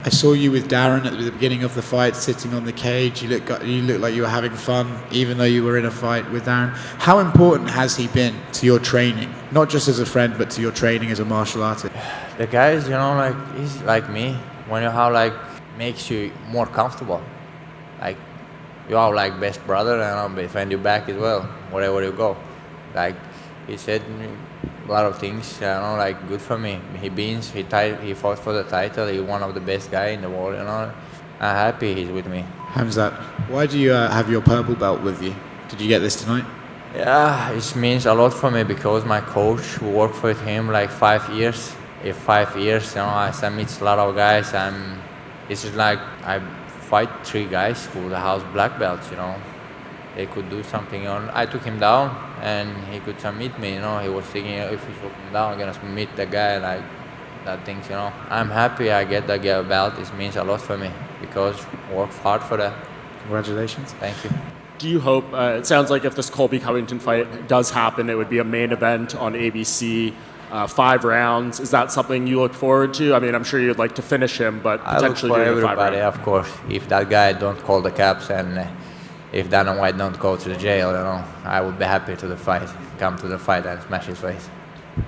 I saw you with Darren at the beginning of the fight, sitting on the cage. You looked like you were having fun, even though you were in a fight with Darren. How important has he been to your training, not just as a friend, but to your training as a martial artist? The guy is, like, he's like me. When you have, like, makes you more comfortable. Like, you are like best brother, and I'll defend you back as well, wherever you go. Like, he said a lot of things, like, good for me. He fought for the title. He's one of the best guys in the world, I'm happy he's with me. Khamzat, why do you have your purple belt with you? Did you get this tonight? Yeah, it means a lot for me because my coach, who worked with him like 5 years. In 5 years, I meet a lot of guys. It's just like I fight 3 guys who have black belts, They could do something on. I took him down, and he could submit me. He was thinking if he took him down, I'm gonna submit the guy like that. Things, I'm happy I get the belt. It means a lot for me because worked hard for that. Congratulations. Thank you. Do you hope? It sounds like if this Colby Covington fight does happen, it would be a main event on ABC. 5 rounds. Is that something you look forward to? I mean, I'm sure you'd like to finish him, but potentially I look for doing everybody, 5 rounds. of course. If that guy don't call the caps and if Dana White don't go to the jail, I would be happy to the fight, come to the fight and smash his face.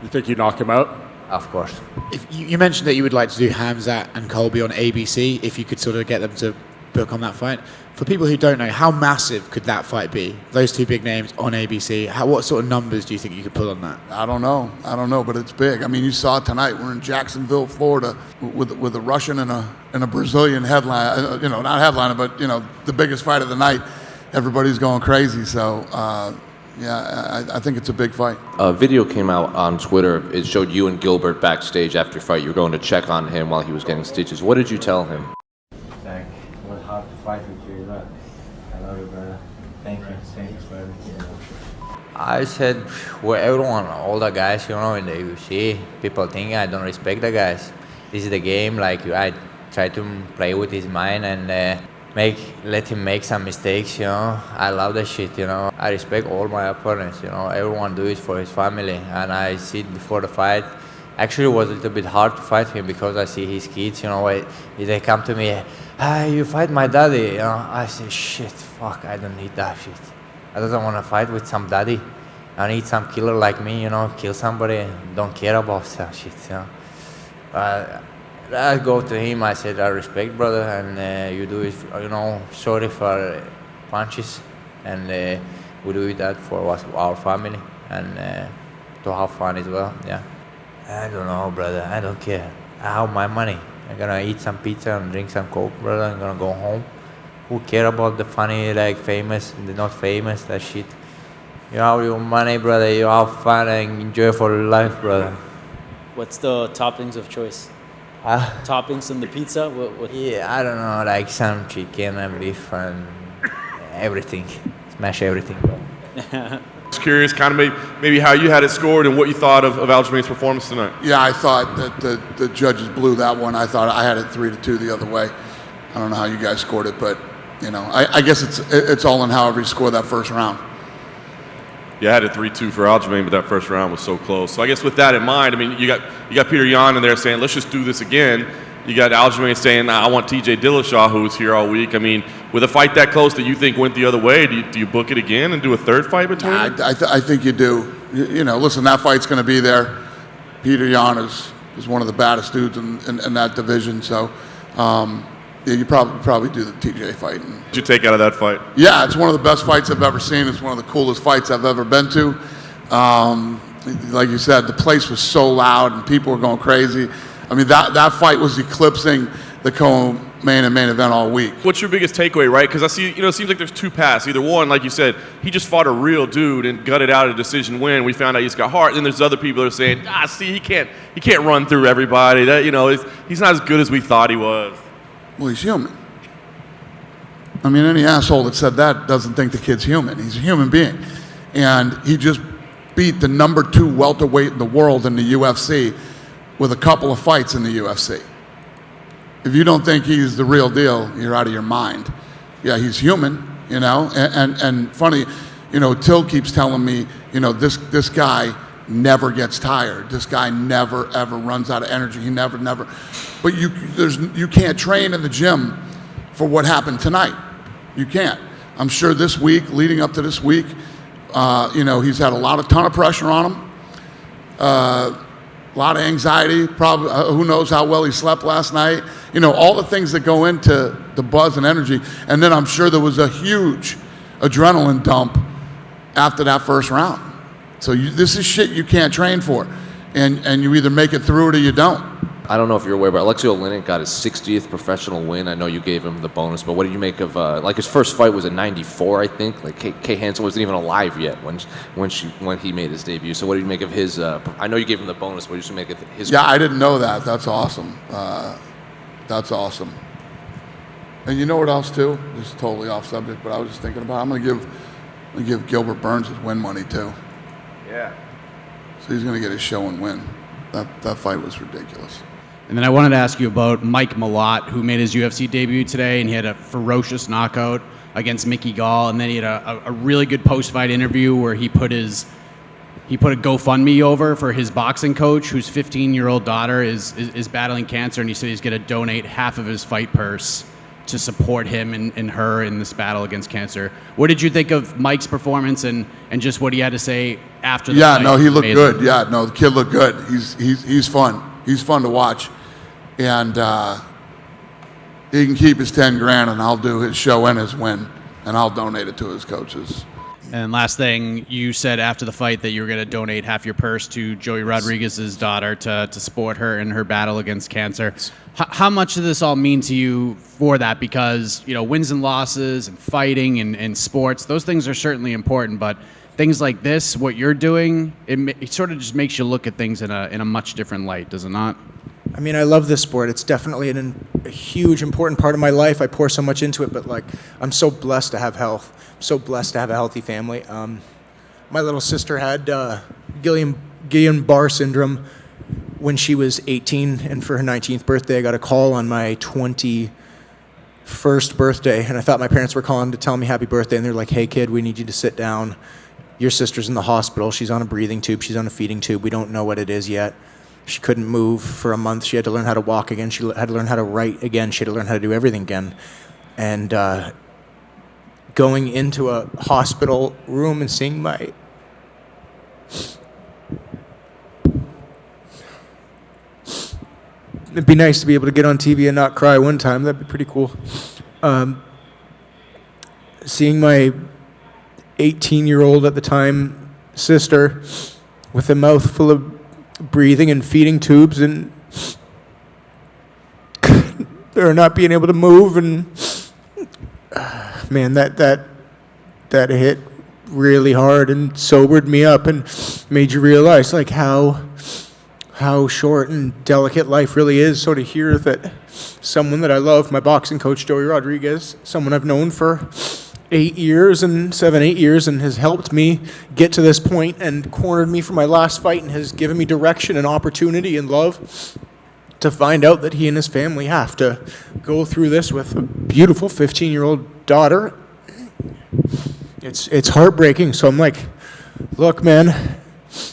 You think you knock him out? Of course. If you mentioned that you would like to do Khamzat and Colby on ABC, if you could sort of get them to book on that fight. For people who don't know, how massive could that fight be? Those 2 big names on ABC. What sort of numbers do you think you could pull on that? I don't know, but it's big. I mean, you saw it tonight. We're in Jacksonville, Florida, with a Russian and a Brazilian headline. Not headliner, but the biggest fight of the night. Everybody's going crazy. So, I think it's a big fight. A video came out on Twitter. It showed you and Gilbert backstage after your fight. You were going to check on him while he was getting stitches. What did you tell him? It was hard to fight with you. I love you, brother. Thank you. Thanks for everything. I said, everyone, all the guys, in the UFC, people think I don't respect the guys. This is the game. Like, I try to play with his mind and let him make some mistakes. I love that shit. I respect all my opponents. Everyone do it for his family, and I see it before the fight. Actually, it was a little bit hard to fight him because I see his kids. They come to me. You fight my daddy. I say, shit, fuck, I don't need that shit. I don't want to fight with some daddy. I need some killer like me, kill somebody and don't care about that shit, I go to him, I said, I respect, brother, and you do it, sorry for punches, and we do that for our family, and to have fun as well, yeah. I don't know, brother, I don't care. I have my money. I'm gonna eat some pizza and drink some Coke, brother. I'm gonna go home. Who care about the funny, like famous, the not famous, that shit? You have your money, brother. You have fun and enjoy for life, brother. What's the toppings of choice? Toppings in the pizza? What? Yeah, I don't know, like some chicken and beef and everything. Smash everything, bro. Just curious, kind of maybe how you had it scored and what you thought of Aljamain's performance tonight. Yeah, I thought that the judges blew that one. I thought I had it 3-2 the other way. I don't know how you guys scored it, but I guess it's all in however you score that first round. Yeah, I had it 3-2 for Aljamain, but that first round was so close. So I guess with that in mind, you got Peter Yan in there saying, let's just do this again. You got Aljamain saying, I want TJ Dillashaw, who was here all week. With a fight that close that you think went the other way, do you book it again and do a third fight between them? I think you do. Listen, that fight's going to be there. Peter Yan is one of the baddest dudes in that division. So, you probably do the TJ fight. What'd you take out of that fight? Yeah, it's one of the best fights I've ever seen. It's one of the coolest fights I've ever been to. Like you said, the place was so loud and people were going crazy. That fight was eclipsing the co-main and main event all week. What's your biggest takeaway, right? Because I see, it seems like there's 2 paths. Either one, like you said, he just fought a real dude and gutted out a decision win. We found out he's got heart. Then there's other people that are saying, he can't run through everybody. That he's not as good as we thought he was. Well, he's human. Any asshole that said that doesn't think the kid's human. He's a human being. And he just beat the number 2 welterweight in the world in the UFC with a couple of fights in the UFC. If you don't think he's the real deal, you're out of your mind. Yeah, he's human, and funny, Till keeps telling me, this guy never gets tired. This guy never ever runs out of energy. He never. But you can't train in the gym for what happened tonight. You can't. I'm sure this week, leading up to this week, he's had a ton of pressure on him. A lot of anxiety. Probably, who knows how well he slept last night. All the things that go into the buzz and energy. And then I'm sure there was a huge adrenaline dump after that first round. So this is shit you can't train for. And you either make it through it or you don't. I don't know if you're aware, but Alexei Oleinik got his 60th professional win. I know you gave him the bonus, but what do you make of his first fight was in '94, I think. Like Kay Hansen wasn't even alive yet when he made his debut. So what do you make of his? I know you gave him the bonus, but what do you make of his? Yeah, I didn't know that. That's awesome. That's awesome. And you know what else too? This is totally off subject, but I was just thinking about. I'm gonna give Gilbert Burns his win money too. Yeah. So he's gonna get his show and win. That fight was ridiculous. And then I wanted to ask you about Mike Mallot, who made his UFC debut today, and he had a ferocious knockout against Mickey Gall, and then he had a really good post-fight interview where he put a GoFundMe over for his boxing coach, whose 15-year-old daughter is battling cancer, and he said he's going to donate half of his fight purse to support him and her in this battle against cancer. What did you think of Mike's performance and just what he had to say after the fight? Yeah, no, he looked good. Yeah, no, the kid looked good. He's fun. He's fun to watch. And he can keep his 10 grand, and I'll do his show and his win, and I'll donate it to his coaches. And last thing, you said after the fight that you were going to donate half your purse to Joey Rodriguez's daughter to support her in her battle against cancer. How much does this all mean to you for that? Because, wins and losses and fighting and sports, those things are certainly important, but things like this, what you're doing, it sort of just makes you look at things in a much different light, does it not? I mean, I love this sport. It's definitely a huge, important part of my life. I pour so much into it, but I'm so blessed to have health. I'm so blessed to have a healthy family. My little sister had Guillain-Barré syndrome when she was 18, and for her 19th birthday, I got a call on my 21st birthday, and I thought my parents were calling to tell me happy birthday, and they're like, "Hey, kid, we need you to sit down. Your sister's in the hospital. She's on a breathing tube. She's on a feeding tube. We don't know what it is yet." She couldn't move for a month. She had to learn how to walk again. She had to learn how to write again. She had to learn how to do everything again. And going into a hospital room and seeing my... It'd be nice to be able to get on TV and not cry one time. That'd be pretty cool. Seeing my 18-year-old at the time sister with a mouth full of breathing and feeding tubes and or not being able to move, and man, that hit really hard and sobered me up and made you realize how short and delicate life really is. So to hear that someone that I love, my boxing coach Joey Rodriguez, someone I've known for 8 years and 7-8 years, and has helped me get to this point and cornered me for my last fight and has given me direction and opportunity and love, to find out that he and his family have to go through this with a beautiful 15-year-old daughter. It's heartbreaking. So I'm like, look, man,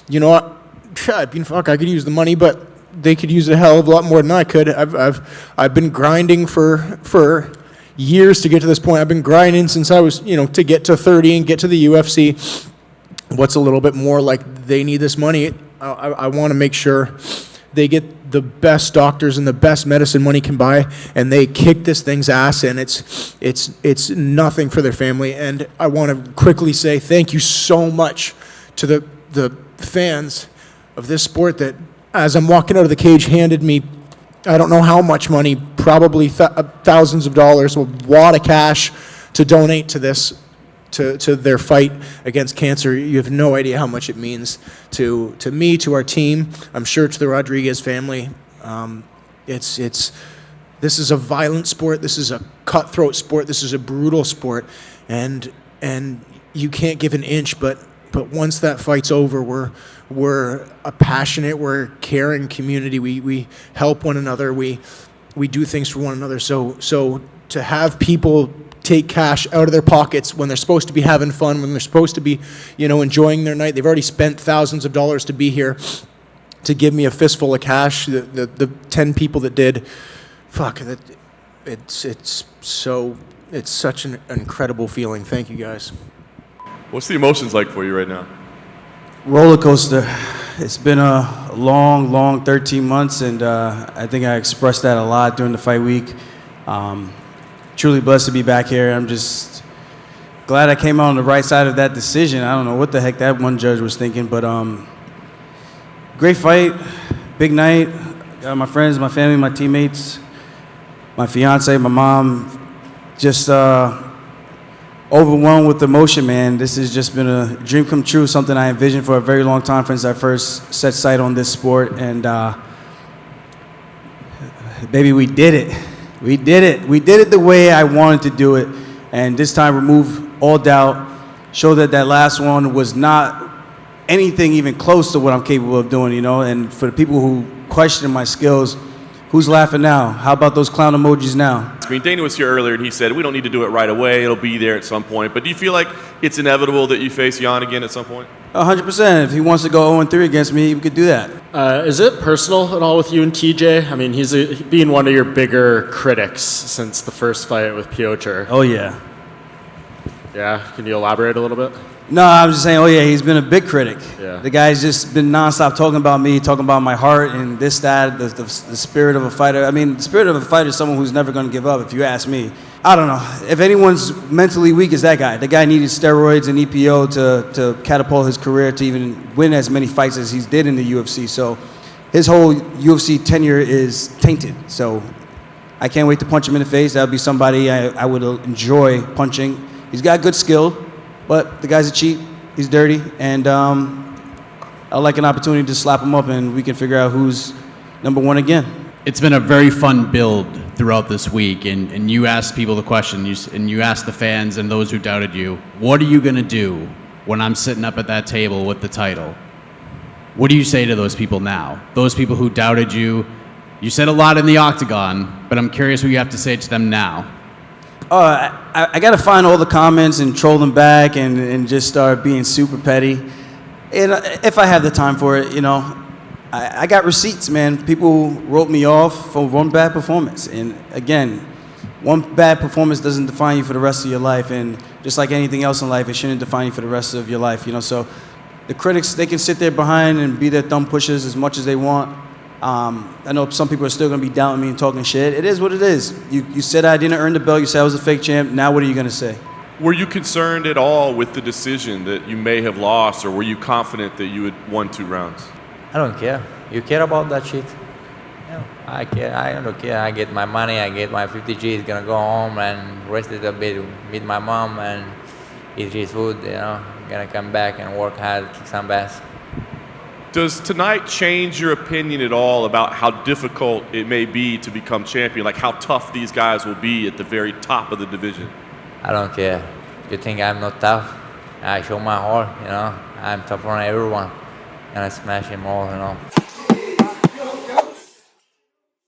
you know what? I could use the money, but they could use a hell of a lot more than I could. I've been grinding for years to get to this point. I've been grinding since I was, to get to 30 and get to the UFC. What's a little bit more like they need this money. I want to make sure they get the best doctors and the best medicine money can buy, and they kick this thing's ass, and it's nothing for their family. And I want to quickly say thank you so much to the fans of this sport that, as I'm walking out of the cage, handed me, I don't know how much money, probably thousands of dollars, a wad of cash to donate to this, to their fight against cancer. You have no idea how much it means to me, to our team. I'm sure to the Rodriguez family. This is a violent sport. This is a cutthroat sport. This is a brutal sport, and you can't give an inch. But once that fight's over, we're a passionate, we're a caring community. We help one another. We do things for one another. So to have people take cash out of their pockets when they're supposed to be having fun, when they're supposed to be, enjoying their night. They've already spent thousands of dollars to be here, to give me a fistful of cash. The 10 people that did, it's such an incredible feeling. Thank you guys. What's the emotions like for you right now? Roller coaster. It's been a long 13 months, and I think I expressed that a lot during the fight week. Truly blessed to be back here. I'm just glad I came out on the right side of that decision. I don't know what the heck that one judge was thinking, but great fight, big night. Got my friends, my family, my teammates, my fiance, my mom, just overwhelmed with emotion, man. This has just been a dream come true, something I envisioned for a very long time since I first set sight on this sport. And baby, we did it. We did it. We did it the way I wanted to do it. And this time remove all doubt, show that that last one was not anything even close to what I'm capable of doing, And for the people who question my skills, who's laughing now? How about those clown emojis now? I mean, Dana was here earlier, and he said, we don't need to do it right away. It'll be there at some point. But do you feel like it's inevitable that you face Jan again at some point? 100%. If he wants to go 0-3 against me, we could do that. Is it personal at all with you and TJ? I mean, he's being one of your bigger critics since the first fight with Piotr. Oh, yeah. Yeah? Can you elaborate a little bit? No, I'm just saying, he's been a big critic. Yeah. The guy's just been nonstop talking about me, talking about my heart and this, that, the spirit of a fighter. I mean, the spirit of a fighter is someone who's never going to give up, if you ask me. I don't know. If anyone's mentally weak, it's that guy. The guy needed steroids and EPO to catapult his career to even win as many fights as he's did in the UFC. So his whole UFC tenure is tainted. So I can't wait to punch him in the face. That would be somebody I would enjoy punching. He's got good skill. But the guy's a cheat, he's dirty, and I'd like an opportunity to slap him up and we can figure out who's number one again. It's been a very fun build throughout this week, and you asked people the question, and you asked the fans and those who doubted you, what are you going to do when I'm sitting up at that table with the title? What do you say to those people now? Those people who doubted you? You said a lot in the octagon, but I'm curious what you have to say to them now. I got to find all the comments and troll them back and just start being super petty. And if I have the time for it, I got receipts, man. People wrote me off for one bad performance. And again, one bad performance doesn't define you for the rest of your life. And just like anything else in life, it shouldn't define you for the rest of your life, So the critics, they can sit there behind and be their thumb pushers as much as they want. I know some people are still going to be doubting me and talking shit. It is what it is. You said I didn't earn the belt. You said I was a fake champ. Now what are you going to say? Were you concerned at all with the decision that you may have lost, or were you confident that you had won 2 rounds? I don't care. You care about that shit? I care. I don't care. I get my money. I get my 50 G's. Gonna go home and rest it a bit, meet my mom and eat his food. Gonna come back and work hard, kick some ass. Does tonight change your opinion at all about how difficult it may be to become champion? Like how tough these guys will be at the very top of the division? I don't care. You think I'm not tough? I show my heart, I'm tougher than everyone. And I smash him all,